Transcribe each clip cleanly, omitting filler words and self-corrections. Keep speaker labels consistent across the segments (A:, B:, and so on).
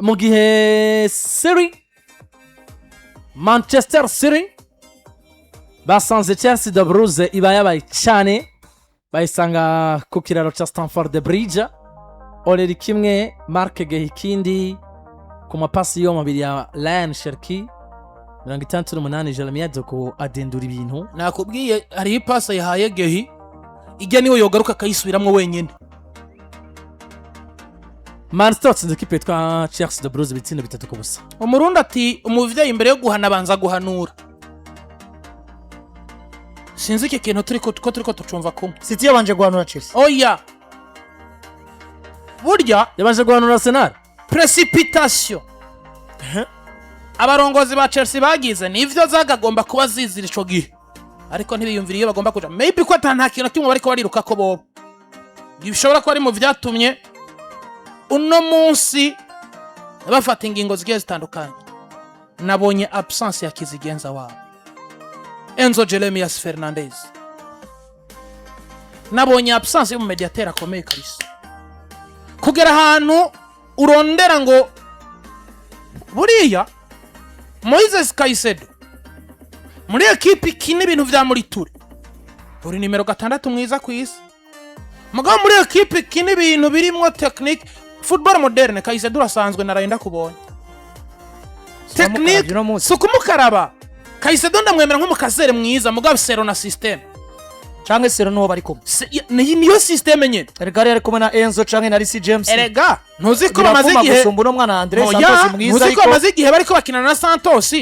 A: mu gihe Manchester City basanze Chelsea de Bruges iba yabaye cyane bayisanga ku kiraro cha Stamford Bridge oreri kimwe Mark Gehikindi ku mapasi yo mabiri ya Ryan Cherki 68 Jeremy Doko adendura ibintu
B: nakubwiye hari ipasa yahaye Gehi ijya niwe yogaruka kayisubiramwe wenyine.
A: Manchester City kipe twa Chelsea de Bruges bitsinda 3-0.
B: Umurundi ati umuvyeyi imbere yo guhana banza guhanura. Sinzi iki kintu turiko tucumva kumwe.
C: City yabanje guhanura Chelsea.
B: Oya. Burya
A: yabanje guhanura Arsenal.
B: Precipitation. Abarongozi ba Chelsea bagize nivyo zagagomba kuba zizira ico gihe. Ariko ntibiyumvira iyo bagomba kuja. Maybe ko nta kintu kimwe bariko bariruka ko bobo. Bishobora ko ari mu vyatumye uno munsi bafata ingingo zigiye zitandukanye. Nabonye absence ya kizigenza wabo Enzo Jeremias Fernandez. Nabonye absence yo mu mediateur akomeye kabisa. Kugera ahantu urondera ngo buriya Moises Caicedo muri ekipi kine ibintu vya muri ture uri nimero 6 mwiza ku isi. Mugabo muri ekipi kine ibintu birimwo technique football moderne Caicedo asanzwe narayenda kubonye. Technique sukumukaraba Caicedo ndamwemera nk'umukazere mwiza mugabo sero na system
C: canke sero no bari kumwe
B: niyo system nyene.
C: Erega ari kumwe na Enzo canke na Reece James.
B: Erega ntuzi ko bamaze igihe
C: gusumba umwana Andre Santos mwiza
B: ariko bamaze igihe bariko bakina na Santos.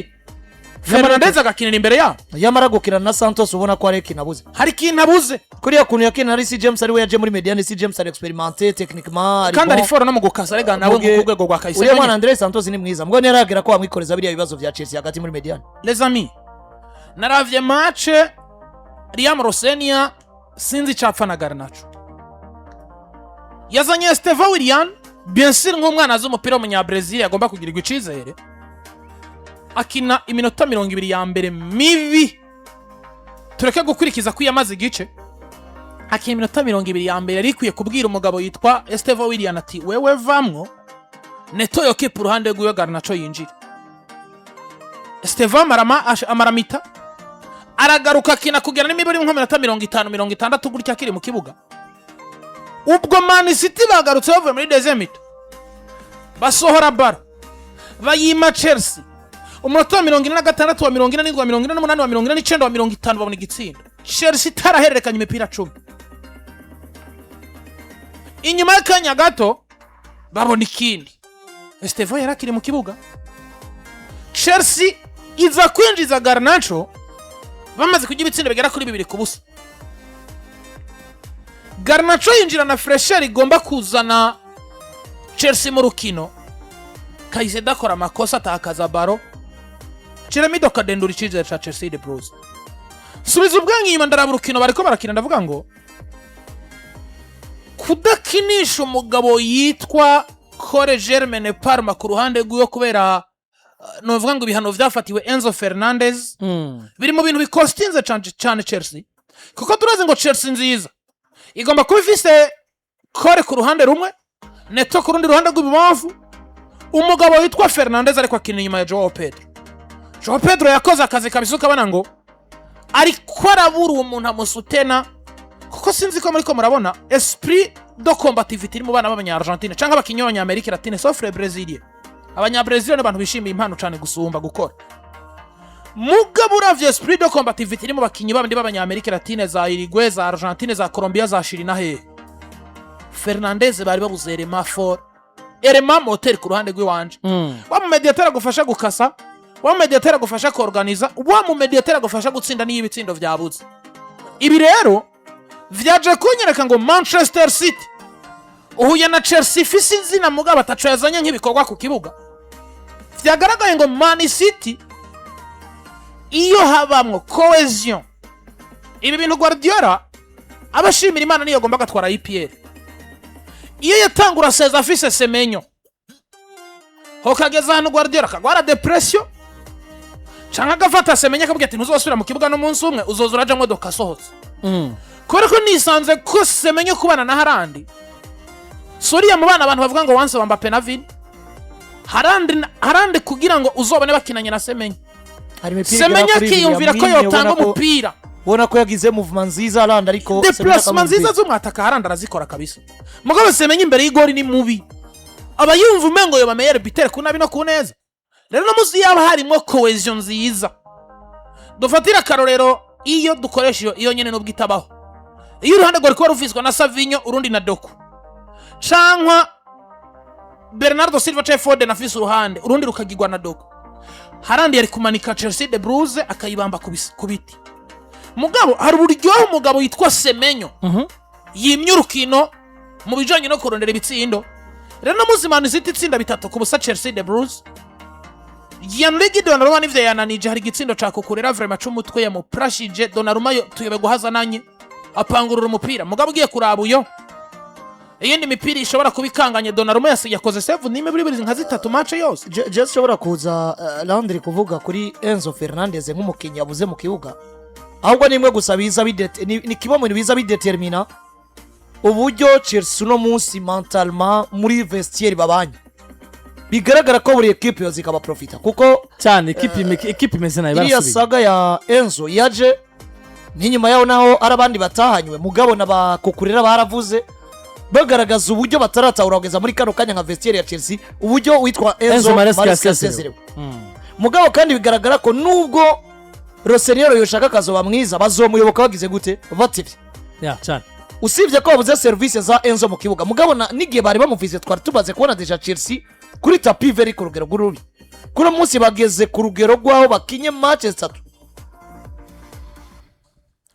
B: Fernandez agakinira imbere ya
C: yamara gukina na Santos ubona ko ari kinabuze.
B: Hari kinabuze
C: kuriya kuntu yakina na Reece James ari we yaje muri mediane. Reece James ari experimenté techniquement
B: kandi ari foro no mu gukasa rega nawe mu rwego rwa Caicedo.
C: Uriya mwana Andre Santos ni mwiza mbwo neragera ko amwikoreza biriya bibazo vya Chelsea hagati muri mediane.
B: Les amis naravye match Liam Rosenia sinzi capfa na Garnacho. Yazanye Steve Willian bien sûr nk'umwana z'umupira w'umunya Brazil agomba kugirirwa icizere. Akina iminota 20 ya mbere mibi. Tureke gukurikiza kwiyamaza igice. Akina iminota 20 ya mbere arikwiye kubwira umugabo yitwa Steve Willian ati wewe vamwo neto yoke ku ruhande rw'uyo Garnacho yinjira. Steve amaramita aragaruka akina kugera n'imibiri nk'aminota 50 gutya kiri mu kibuga. Ubwo Man City bagarutse bavuye muri deuxième mi-temps basohora bar bayima Chelsea umunota 46 wa 47 wa 48 wa 49 wa 50 babona igitsinda. Chelsea tarahererekanya imipira 10 inyuma y'akanya gato babona ikindi. Steve yarakiri mu kibuga. Chelsea iza kwinjiza Garnacho bamaze kugira ibitsinda bigera kuri 2-0. Garnacho yinjira na fresher igomba kuzana Chelsea mu rukino. Caicedo akora amakosa atakaza baro. Jeremy Doko adendura icizere cha Chelsea de Bruges. Subiza ubwangi nyuma ndaraba urukino bariko barakina ndavuga ngo kudakinisha umugabo yitwa Kore Germaine Parma ku ruhande rw'uyo kubera novuga ngo ibihano vyafatiwe Enzo Fernandez biri mu bintu bikostinze cyane Chelsea kuko turazi ngo Chelsea nziza igomba kuba ifise Kore ku ruhande rumwe Neto ku rundi ruhande rw'ibumamfu umugabo yitwa Fernandez ariko akina inyuma ya Joao Pedro yakoze akazi kabisuka bana ngo ariko arabura uwo muntu amusutena kuko sinzi ko muri ko murabona esprit de combativité mu bana b'abanya Argentine canke abakinyi b'Amerika Latine sauf les Brésiliens. Abanya-Brazil n'abantu bishimiye impano cyane gusumba gukora. Mugabo uravye esprit de combativité mu bakinyi b'abandi b'Amerika Latine za Uruguay za Argentine za Colombia za Chili na he. Fernandez bari babuze Elema moteur ku ruhande rw'iwanje. Wa mu mediateur agufasha gukasa, wa mu mediateur agufasha koorganiza, wa mu mediateur agufasha gutsinda niyo ibitsindo vyabuze. Ibi rero vyaje kunyereka ngo Manchester City uhuye na Chelsea fisi zina mugabo ataco yazanye nk'ibikorwa ku kibuga. Vyagaragaye ngo Man City iyo habamwo cohesion. Ibi bintu Guardiola abashimira Imana niyo agomba gatwara IPL. Iyo yatangura seza afise Semenyo hokageza hano Guardiola kagwara depression canka gafata Semenyo akabwira ati ntuzosubira mu kibuga no munsi umwe uzoza uraje ngo dokasohotse. Kore ko nisanze ko Semenyo kubana na harandi soriya mu bana abantu bavuga ngo once Mbappe na Vini harandi kugira ngo uzobone bakinanye na Semenya.
C: hari imipira
B: Semenya akiyumvira ko yotanga umupira,
C: ubona ko yagize movement nziza Harandi, ariko
B: deplacement nziza z'umwataka Harandi arazikora kabisa. Mugabo Semenya imbere y'igori ni mubi, aba yumva umengo yoba meilleur buteur ku nabi no ku neza. Rero no muzi yaba harimo cohesion nziza. Dufatira karorero iyo dukoresha iyo nyene n'ubwo itabaho. Iyo uruhande rwari kuba rufiswa na Savinho urundi na Doku, cankwa Bernardo Silva cha Foden afise uruhande urundi rukagirwa na Doku, Harandi yari kumanika Chelsea de Bruze akayibamba ku biti. Mugabo hari uburyohe umugabo yitwa Semenyo yimye urukino mu bijanye no kurondera ibitsindo. Rero no muzi Man City itsinda 3-0 Chelsea de Bruze, Gianluigi Donnarumma nivyo yananije, hari igitsindo ca kukurera vraiment c'umutwe ya muprashije Donnarumma tuyobe guhazananye apangurura umupira. Mugabo ugiye kuraba uyo iyindi mipira ishobora kubikanganye Donnarumma yakoze save nime buri nka 3 match yose.
C: Just shobora kuza Landry kuvuga kuri Enzo Fernandez nk'umukinnyi yabuze mu kibuga, ahubwo nimwe gusa biza ni kibo mu biza bidetermina uburyo Chelsea no munsi mentalement muri vestiaire babanye. Bigaragara ko buri equipe yoza ikaba profita kuko
A: cyane equipe imeze nayo
C: barasubiye. Iriya saga ya Enzo yaje n'inyuma yaho naho arabandi batahanywe, mugabo nabakukurira baravuze bagaragaza uburyo bataratahura kugeza muri kano kanya nka vestiaire ya Chelsea uburyo witwa Enzo Maresca yasezerewe. Mugabo kandi bigaragara ko nubwo Rossellero yoshaka kazoba mwiza bazomuyoboka bagize gute bativye
A: cyane.
C: Usibye ko babuze service za Enzo mu kibuga, mugabo nigiye bari bamuvize twari tubaze kubona deja Chelsea kuri tapi veri ku rugero rw'urubi. Kuri munsi bageze ku rugero rwaho bakinye match 3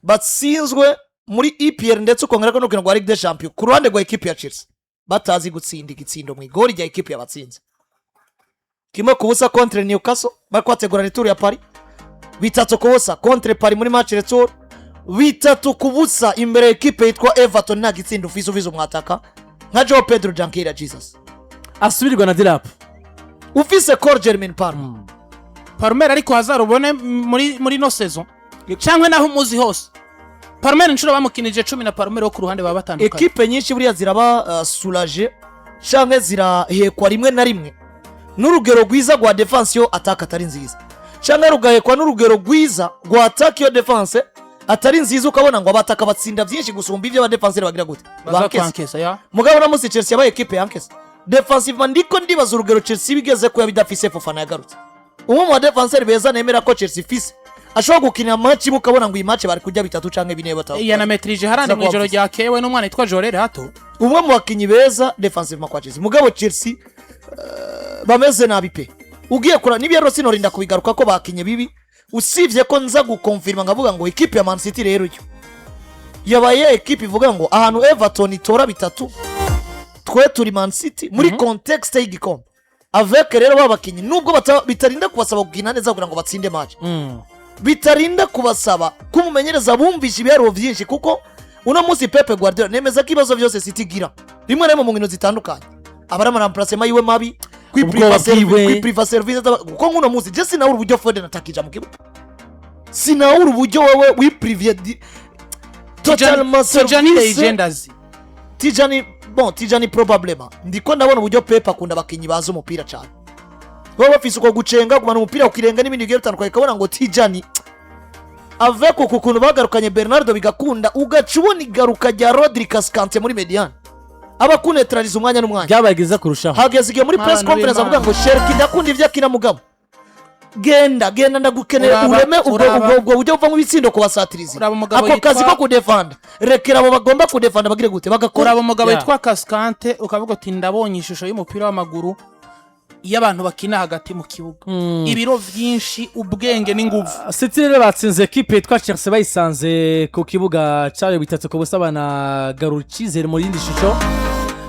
C: batsinzwe muri EPL ndetse ukongera ko n'urukino rwa Ligue des Champions ku ruhande rwa equipe ya Chelsea batazi gutsinda igitsindo mu igori rya equipe yabatsinze. Kimwe kubusa contre Newcastle bakwategura retour ya Paris, 3-0 contre Paris muri match retour, 3-0 imbere equipe yitwa Everton nta gitsindo ufise umwataka nka Joao Pedro Jankira Jesus
A: asubirwa na Dilap
C: ufise Cor Germain
B: Palmer ariko hazarubone muri no saison cyangwa naho umuzi hose. Palmer inshuro bamukinije 10 na Palmer wo ku ruhande baba batandukanye.
C: Equipe nyinshi buriya ziraba soulage cyangwa zirahekwa rimwe na rimwe n'urugero rwiza rwa defense yo attack atari nziza, cyangwa rugahekwa n'urugero rwiza rwa attack yo defense atari nziza, ukabona ngo abataka batsinda byinshi gusumba ibyo abadefenseur bagira gute
B: bankesa ya.
C: Mugabo namusi Chelsea yabaye equipe yankesa defensive ndiko ndibaza urugero Chelsea bigeze ko yabidafise Fofana yagarutse. Umwe mu badefenseur beza nemera ko Chelsea fise ashobora gukina match mukabona ngo iyi match bari kujya 3 canke 4 batatu
B: ya na metrije Harandi mu ijoro rya kewe n'umwana yitwa Jorere hato.
C: Umwe mu bakinyi beza defensive kwa Chelsea, mugabo Chelsea bameze nabi pe. Ugiye kura nibyo rero sinorinda kubigaruka ko bakinye bibi, usivye ko nza gukonfirma ngavuga ngo equipe ya Man City rero yo yabaye equipe ivuga ngo ahantu Everton itora 3 twe turi Man City muri context y'igikombe avec rero babakinyi nubwo bitarinda kubasaba kugina neza kugira ngo batsinde match, bitarinda kubasaba kumumenyereza bumvisha ibero byinshi kuko uno munsi Pepe Guardiola nemeza ko ibibazo byose City gira rimwe na rimwe mu nkino zitandukanye abara remplacement yiwe mabi kwipriva service kuko nguno munsi je sinawura uburyo Foden atakija mu kibuga, sinawura uburyo wewe wiprivie totalement
B: service
C: Tijani probablement ndiko ndabona uburyo Pepe akunda abakinyi bazo umupira cyane, wowe bafise uko gucenga kumana umupira ukirenga n'ibindi bigiye bitandukanye, kabona ngo Tijani avec ukuntu bagarukanye Bernardo bigakunda ugacubona igaruka rya Rodri Cascante muri mediane abakunetraliza umwanya n'umwanya
A: byabagiza kurushaho.
C: Hageze igihe muri press conference avuga ngo Sherki ndakunda ivyo akina mugabo genda ndagukenera ureme ubwo buryo buva mu bitsindo kubasatiriza ako kazi ko kudefanda rekera abo bagomba kudefanda bagire gute bagakora.
B: Abo mugabo yitwa Cascante ukavuga ati ndabonye ishusho y'umupira w'amaguru y'abantu bakina hagati mu kibuga, ibiro vyinshi ubwenge n'inguvu.
A: City rero batsinze equipe yitwa Chelsea bayisanze ku kibuga cyayo 3-0 bana garukizere muri indi shusho,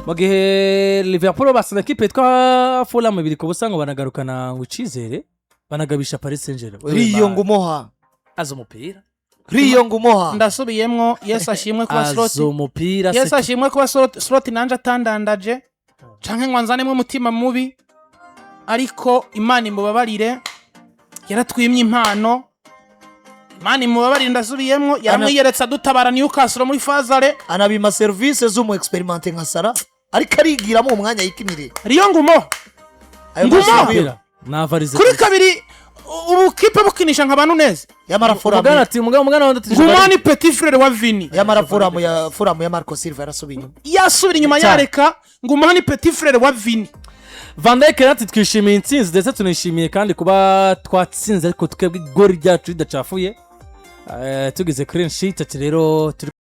A: mu gihe Liverpool batsinze equipe yitwa Fulham 2-0 ngo banagarukana ucizere banagabisha Paris Saint-Germain.
C: Riyo ngumoha
A: azo mupira
C: Riyo ngumoha
B: ndasubiyemwo Yesu ashimwe kuba slot
A: azo mupira
B: Yesu ashimwe kuba slot nanje atandandaje canke ngwanzanemwe mutima mubi, ariko Imana imubabarire yaratwimye impano. Imana imubabarire ndasubiyemwo yaramwiyeretsa dutabara Newcastle muri Fazare
C: anabima service zo mu experimente nka Sara ariko arigiramo umwanya yikinire.
B: Riyo ngumo Nguma
A: navarize
B: kuri kabiri ubu kipe bukinisha nk'abantu neza
C: yamara
A: mugana
C: Fulham
A: ati mugana wanda ati
B: Nguma ni petit frère wa Vini
C: yamara Fulham ya Marco Silva yarasubiye inyuma
B: yasubira inyuma yareka Nguma ni petit frère wa Vini.
A: Van Dijk ati twishimiye intsinzi ndetse tunishimiye kandi kuba twatsinze ariko twebwe igori ryacu ridacafuye tugize clean sheet ati rero